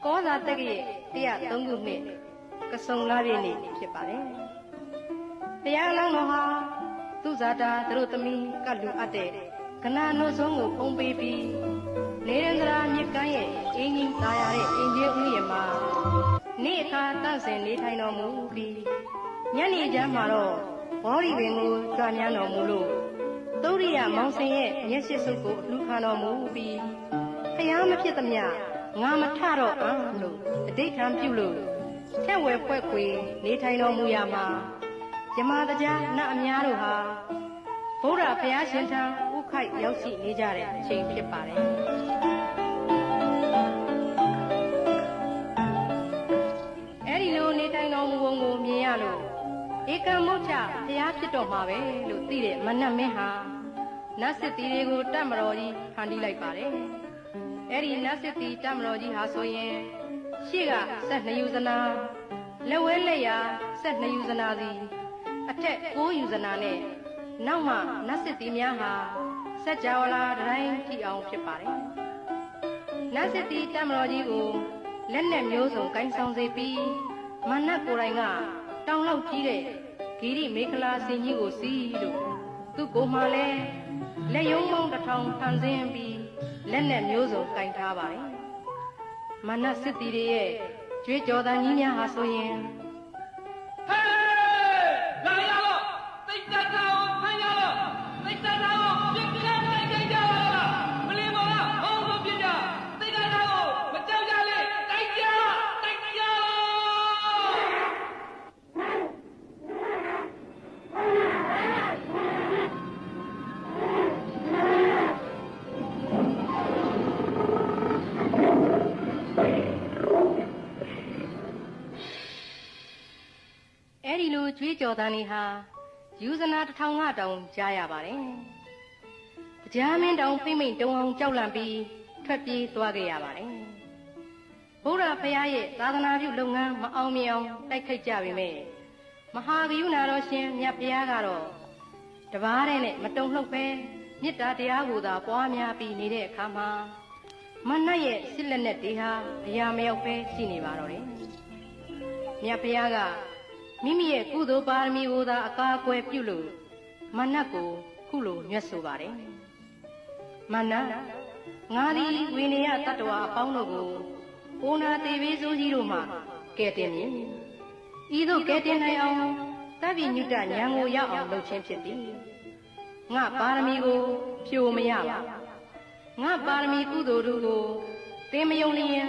ကောဇာတက္ကရာ103ခုနှစ်ကစုံလာပြည့်နေ့ဖြစ်ပါတယ်။တရားလောင်းတော်ဟာသူဇာတာသူတို့သမီးကလူအပ်တဲ့ကနာနှုတ်ဆုံးကိုပုံပေးပြီးနေရန္ဒရာမြစ်ကမ်းရဲ့အင်းကြီးသားရတဲ့အင်ကြီးဦးရမှာနေ့အခါတန့်စင်နေထိုင်တော်မူပြီးညနေကျမ်းမှာတော့ဘောရီပင်ကိုကြွားမြန်းတော်မူလို့သုရိယမောင်စင်ရဲ့မျက်ရှိစုပ်ကိုအလှခံတော်မူပြီးဖျားမဖြစ်သမျှငါမထတော့အောင်လို့အဋိဋ္ဌံပြုလို့ထက်ဝဲဖွဲ့ခွေနေထိုင်တော်မူရာမှာယမတရားနတ်အများတို့ဟာဗုဒ္ဓဘုရားရှင်ထံဥခိုက်ရောက်ရှိနေကြတဲ့အချိန်ဖြစ်ပါတယ်။အဲဒီလိုနေထိုင်တော်မူပုံကိုမြင်ရလို့ဧကံမုတ်ချဘုရားဖြစ်တော်မှာပဲလို့သိတဲ့မနတ်မင်းဟာနတ်စစ်တီတွေကိုတတ်မတော်ကြီးဖန်တီးလိုက်ပါတယ်။အဲဒီနတ်စစ်တီတတ်မတော်ကြီးဟာဆိုရင်ရှေ့က12ယူဇနာလက်ဝဲလက်ရာ12ယူဇနာစီအထက်9ယူဇနာနဲ့နောက်မှနတ်စစ်တီများဟာစัจ java လာတိုင်းထိအောင်ဖြစ်ပါတယ်။နတ်စစ်တီတတ်မတော်ကြီးကိုလက်နဲ့မျိုးစုံကိုင်းဆောင်စေပြီးမနတ်ကိုယ်တိုင်ကတောင်လောက်ကြီးတဲ့ဂိရိမေခလာစင်ကြီးကိုစီးလို့သူ့ကိုယ်မှလည်းလက်ယုံမုံတစ်ထောင်ဖန်ဆင်းပြီးလက်နဲ့မျိုးစုံကင်ထားပါတယ်။မနတ်စစ်တီတွေရဲ့ကြွေးကြော်သံကြီးများဟာဆိုရင်ဟေးလာရတော့သိတ္တတာကိုဖမ်းရတော့သိတ္တတာကိုပြစ်ပြစ်လိုက်ကြကြပါလားမလီမောလားဟောလို့ပြစ်ကြသိတ္တတာကိုမကြောက်ကြလေတိုက်ကြအဲ့ဒီလိုကြွေးကြော်သံတွေဟာယူဇနာ1000ကတောင်ကြားရပါတယ်။တရားမင်းတောင်ဖိမိန်တုံအောင်ကြောက်လန့်ပြီးထွက်ပြေးသွားခဲ့ရပါတယ်။ဘုရားဖရာရဲ့သာသနာပြုလုပ်ငန်းမအောင်မြင်အောင်တိုက်ခိုက်ကြပေမဲ့မဟာဂယုဏတော်ရှင်မြတ်ဘုရားကတော့တပါးတဲ့နဲ့မတုံ့လှုပ်ပဲမေတ္တာတရားကိုသာပွားများပြီးနေတဲ့အခါမှာမနတ်ရဲ့စစ်လက်နဲ့တေဟာအရာမရောက်ပဲရှိနေပါတော့တယ်။မြတ်ဘုရားကမိမိရဲ့ကုသိုလ်ပါရမီကိုသာအကာအကွယ်ပြုလို့မနတ်ကိုခုလိုညွှတ်ဆိုပါတယ်။မနတ်ငါသည်ဝိနည်းတတ္တဝါအပေါင်းတို့ကိုအိုနာတေဘေးစိုးကြီးတို့မှကဲတင်မည်။ဤသို့ကဲတင်နိုင်အောင်တပ္ပိညုတဉာဏ်ကိုရအောင်လုပ်ခြင်းဖြစ်သည်။ငါပါရမီကိုဖြိုမရပါ။ငါပါရမီကုသိုလ်တို့ကိုသင်မယုံလျင်